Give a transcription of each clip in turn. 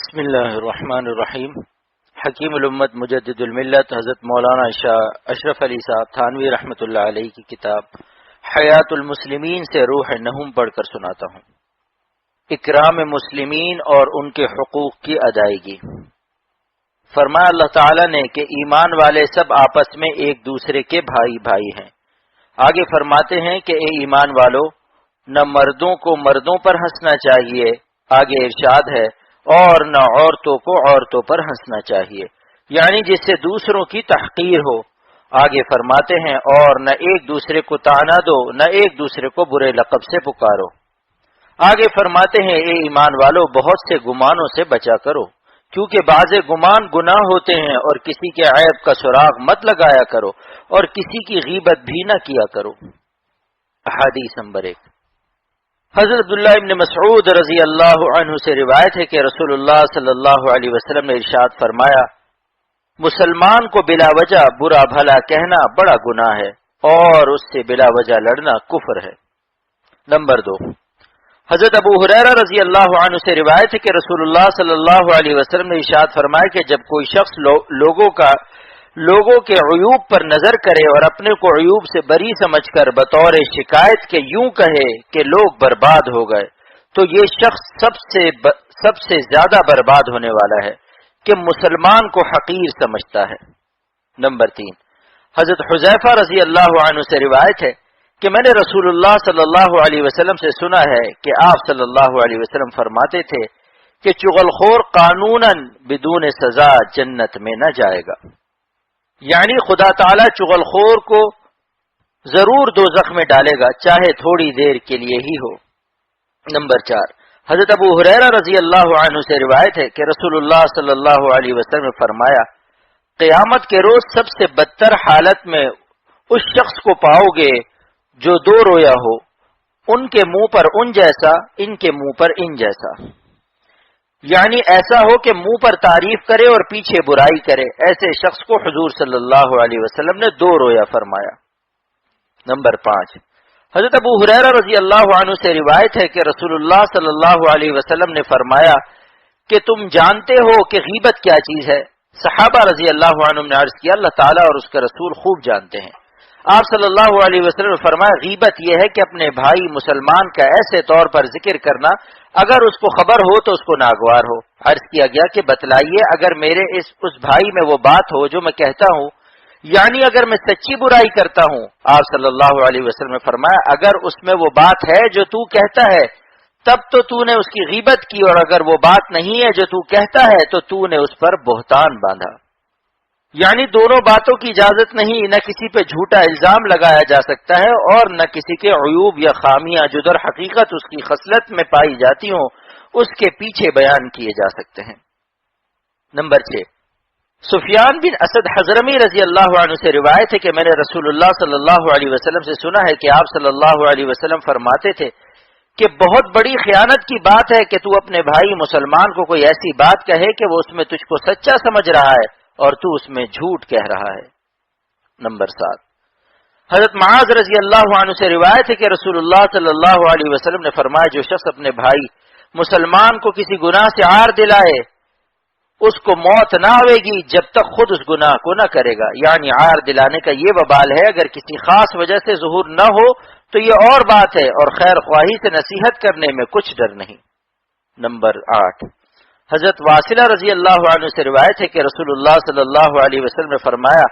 بسم اللہ الرحمن الرحیم۔ حکیم الامت مجدد الملت حضرت مولانا شاہ اشرف علی صاحب تھانوی رحمۃ اللہ علیہ کی کتاب حیات المسلمین سے روح نہم پڑھ کر سناتا ہوں۔ اکرام مسلمین اور ان کے حقوق کی ادائیگی۔ فرمایا اللہ تعالی نے کہ ایمان والے سب آپس میں ایک دوسرے کے بھائی بھائی ہیں۔ آگے فرماتے ہیں کہ اے ایمان والو، نہ مردوں کو مردوں پر ہنسنا چاہیے، آگے ارشاد ہے، اور نہ عورتوں کو عورتوں پر ہنسنا چاہیے، یعنی جس سے دوسروں کی تحقیر ہو۔ آگے فرماتے ہیں، اور نہ ایک دوسرے کو طعنہ دو، نہ ایک دوسرے کو برے لقب سے پکارو۔ آگے فرماتے ہیں، اے ایمان والو، بہت سے گمانوں سے بچا کرو، کیونکہ بعض گمان گناہ ہوتے ہیں، اور کسی کے عیب کا سراغ مت لگایا کرو، اور کسی کی غیبت بھی نہ کیا کرو۔ احادیث نمبر 1۔ حضرت عبداللہ ابن مسعود رضی اللہ عنہ سے روایت ہے کہ رسول اللہ صلی اللہ علیہ وسلم نے ارشاد فرمایا، مسلمان کو بلا وجہ برا بھلا کہنا بڑا گناہ ہے، اور اس سے بلا وجہ لڑنا کفر ہے۔ نمبر 2۔ حضرت ابو ہریرہ رضی اللہ عنہ سے روایت ہے کہ رسول اللہ صلی اللہ علیہ وسلم نے ارشاد فرمایا کہ جب کوئی شخص لوگوں کے عیوب پر نظر کرے اور اپنے کو عیوب سے بری سمجھ کر بطور شکایت کے یوں کہے کہ لوگ برباد ہو گئے، تو یہ شخص سب سے زیادہ برباد ہونے والا ہے کہ مسلمان کو حقیر سمجھتا ہے۔ نمبر 3۔ حضرت حذیفہ رضی اللہ عنہ سے روایت ہے کہ میں نے رسول اللہ صلی اللہ علیہ وسلم سے سنا ہے کہ آپ صلی اللہ علیہ وسلم فرماتے تھے کہ چغل خور قانوناً بدون سزا جنت میں نہ جائے گا، یعنی خدا تعالی چغل خور کو ضرور دوزخ میں ڈالے گا، چاہے تھوڑی دیر کے لیے ہی ہو۔ نمبر 4۔ حضرت ابو ہریرہ رضی اللہ عنہ سے روایت ہے کہ رسول اللہ صلی اللہ علیہ وسلم نے فرمایا، قیامت کے روز سب سے بدتر حالت میں اس شخص کو پاؤ گے جو دو رویا ہو، ان کے منہ پر ان جیسا، ان کے منہ پر ان جیسا، یعنی ایسا ہو کہ منہ پر تعریف کرے اور پیچھے برائی کرے، ایسے شخص کو حضور صلی اللہ علیہ وسلم نے دو رویا فرمایا۔ نمبر 5۔ حضرت ابو ہریرہ رضی اللہ عنہ سے روایت ہے کہ رسول اللہ صلی اللہ علیہ وسلم نے فرمایا کہ تم جانتے ہو کہ غیبت کیا چیز ہے؟ صحابہ رضی اللہ عنہ نے عرض کیا، اللہ تعالیٰ اور اس کا رسول خوب جانتے ہیں۔ آپ صلی اللہ علیہ وسلم نے فرمایا، غیبت یہ ہے کہ اپنے بھائی مسلمان کا ایسے طور پر ذکر کرنا اگر اس کو خبر ہو تو اس کو ناگوار ہو۔ عرض کیا گیا کہ بتلائیے، اگر میرے اس بھائی میں وہ بات ہو جو میں کہتا ہوں، یعنی اگر میں سچی برائی کرتا ہوں، آپ صلی اللہ علیہ وسلم نے فرمایا اگر اس میں وہ بات ہے جو تو کہتا ہے تب تو تو نے اس کی غیبت کی، اور اگر وہ بات نہیں ہے جو تو کہتا ہے تو تو نے اس پر بہتان باندھا۔ یعنی دونوں باتوں کی اجازت نہیں، نہ کسی پہ جھوٹا الزام لگایا جا سکتا ہے، اور نہ کسی کے عیوب یا خامیاں جو در حقیقت اس کی خصلت میں پائی جاتی ہوں اس کے پیچھے بیان کیے جا سکتے ہیں۔ نمبر 6۔ سفیان بن اسد حضرمی رضی اللہ عنہ سے روایت ہے کہ میں نے رسول اللہ صلی اللہ علیہ وسلم سے سنا ہے کہ آپ صلی اللہ علیہ وسلم فرماتے تھے کہ بہت بڑی خیانت کی بات ہے کہ تو اپنے بھائی مسلمان کو کوئی ایسی بات کہے کہ وہ اس میں تجھ کو سچا سمجھ رہا ہے اور تو اس میں جھوٹ کہہ رہا ہے۔ نمبر 7۔ حضرت معاذ رضی اللہ عنہ سے روایت ہے کہ رسول اللہ صلی اللہ علیہ وسلم نے فرمایا، جو شخص اپنے بھائی مسلمان کو کسی گناہ سے عار دلائے اس کو موت نہ آئے گی جب تک خود اس گناہ کو نہ کرے گا، یعنی عار دلانے کا یہ وبال ہے، اگر کسی خاص وجہ سے ظہور نہ ہو تو یہ اور بات ہے، اور خیر خواہی سے نصیحت کرنے میں کچھ ڈر نہیں۔ نمبر 8۔ حضرت واصلہ رضی اللہ عنہ سے روایت ہے کہ رسول اللہ صلی اللہ علیہ وسلم نے فرمایا،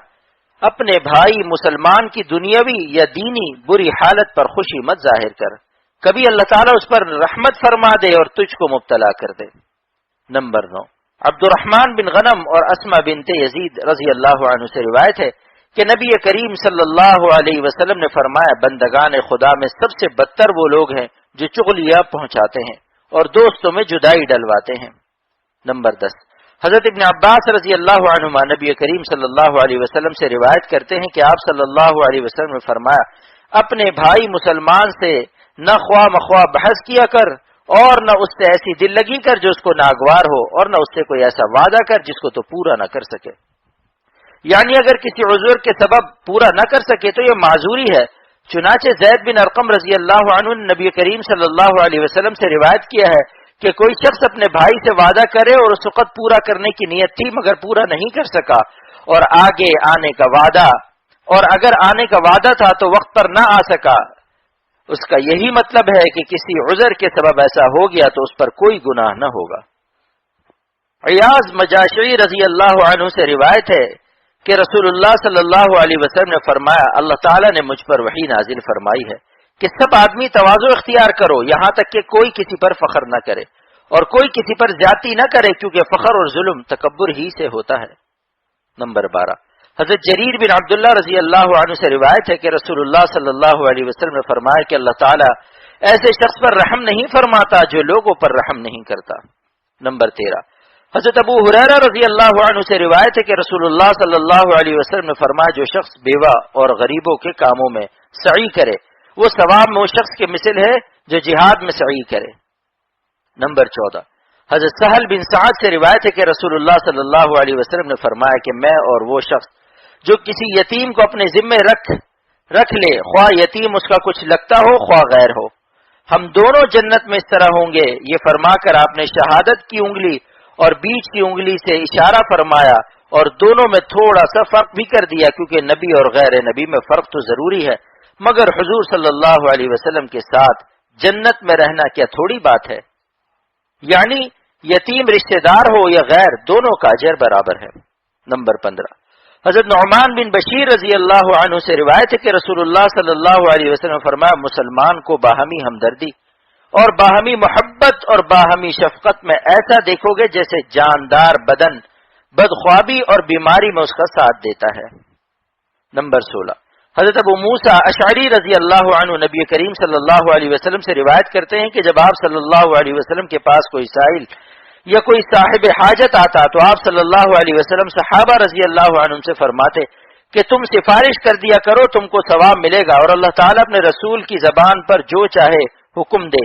اپنے بھائی مسلمان کی دنیاوی یا دینی بری حالت پر خوشی مت ظاہر کر، کبھی اللہ تعالیٰ اس پر رحمت فرما دے اور تجھ کو مبتلا کر دے۔ نمبر 9۔ عبد الرحمن بن غنم اور اسما بنت یزید رضی اللہ عنہ سے روایت ہے کہ نبی کریم صلی اللہ علیہ وسلم نے فرمایا، بندگان خدا میں سب سے بدتر وہ لوگ ہیں جو چغلیاں پہنچاتے ہیں اور دوستوں میں جدائی ڈلواتے ہیں۔ نمبر 10۔ حضرت ابن عباس رضی اللہ عنہما نبی کریم صلی اللہ علیہ وسلم سے روایت کرتے ہیں کہ آپ صلی اللہ علیہ وسلم نے فرمایا، اپنے بھائی مسلمان سے نہ خواہ مخواہ بحث کیا کر، اور نہ اس سے ایسی دل لگی کر جو اس کو ناگوار ہو، اور نہ اس سے کوئی ایسا وعدہ کر جس کو تو پورا نہ کر سکے۔ یعنی اگر کسی عذر کے سبب پورا نہ کر سکے تو یہ معذوری ہے۔ چنانچہ زید بن ارقم رضی اللہ عنہ نے نبی کریم صلی اللہ علیہ وسلم سے روایت کیا ہے کہ کوئی شخص اپنے بھائی سے وعدہ کرے اور اس وقت پورا کرنے کی نیت تھی مگر پورا نہیں کر سکا، اور آگے آنے کا وعدہ، اور اگر آنے کا وعدہ تھا تو وقت پر نہ آ سکا، اس کا یہی مطلب ہے کہ کسی عذر کے سبب ایسا ہو گیا تو اس پر کوئی گناہ نہ ہوگا۔ عیاض مجاشعی رضی اللہ عنہ سے روایت ہے کہ رسول اللہ صلی اللہ علیہ وسلم نے فرمایا، اللہ تعالیٰ نے مجھ پر وحی نازل فرمائی ہے کہ سب آدمی تواضع اختیار کرو، یہاں تک کہ کوئی کسی پر فخر نہ کرے اور کوئی کسی پر زیادتی نہ کرے، کیونکہ فخر اور ظلم تکبر ہی سے ہوتا ہے۔ نمبر 12، حضرت جریر بن عبداللہ رضی اللہ عنہ سے روایت ہے کہ رسول اللہ صلی اللہ علیہ وسلم نے فرمایا کہ اللہ تعالیٰ ایسے شخص پر رحم نہیں فرماتا جو لوگوں پر رحم نہیں کرتا۔ نمبر 13، حضرت ابو ہریرہ رضی اللہ عنہ سے روایت ہے کہ رسول اللہ صلی اللہ علیہ وسلم نے فرمایا، جو شخص بیوہ اور غریبوں کے کاموں میں سعی کرے وہ ثواب میں اس شخص کے مثل ہے جو جہاد میں سعی کرے۔ نمبر 14، حضرت سہل بن سعد سے روایت ہے کہ رسول اللہ صلی اللہ علیہ وسلم نے فرمایا کہ میں اور وہ شخص جو کسی یتیم کو اپنے ذمے رکھ لے، خواہ یتیم اس کا کچھ لگتا ہو خواہ غیر ہو، ہم دونوں جنت میں اس طرح ہوں گے۔ یہ فرما کر آپ نے شہادت کی انگلی اور بیچ کی انگلی سے اشارہ فرمایا اور دونوں میں تھوڑا سا فرق بھی کر دیا، کیونکہ نبی اور غیر نبی میں فرق تو ضروری ہے، مگر حضور صلی اللہ علیہ وسلم کے ساتھ جنت میں رہنا کیا تھوڑی بات ہے؟ یعنی یتیم رشتہ دار ہو یا غیر، دونوں کا اجر برابر ہے۔ نمبر 15، حضرت نعمان بن بشیر رضی اللہ عنہ سے روایت ہے کہ رسول اللہ صلی اللہ علیہ وسلم نے فرمایا، مسلمان کو باہمی ہمدردی اور باہمی محبت اور باہمی شفقت میں ایسا دیکھو گے جیسے جاندار بدن بدخوابی اور بیماری میں اس کا ساتھ دیتا ہے۔ نمبر 16، حضرت ابو موسیٰ اشعری رضی اللہ عنہ نبی کریم صلی اللہ علیہ وسلم سے روایت کرتے ہیں کہ جب آپ صلی اللہ علیہ وسلم کے پاس کوئی سائل یا کوئی صاحب حاجت آتا تو آپ صلی اللہ علیہ وسلم صحابہ رضی اللہ عنہ سے فرماتے کہ تم سفارش کر دیا کرو، تم کو ثواب ملے گا، اور اللہ تعالیٰ اپنے رسول کی زبان پر جو چاہے حکم دے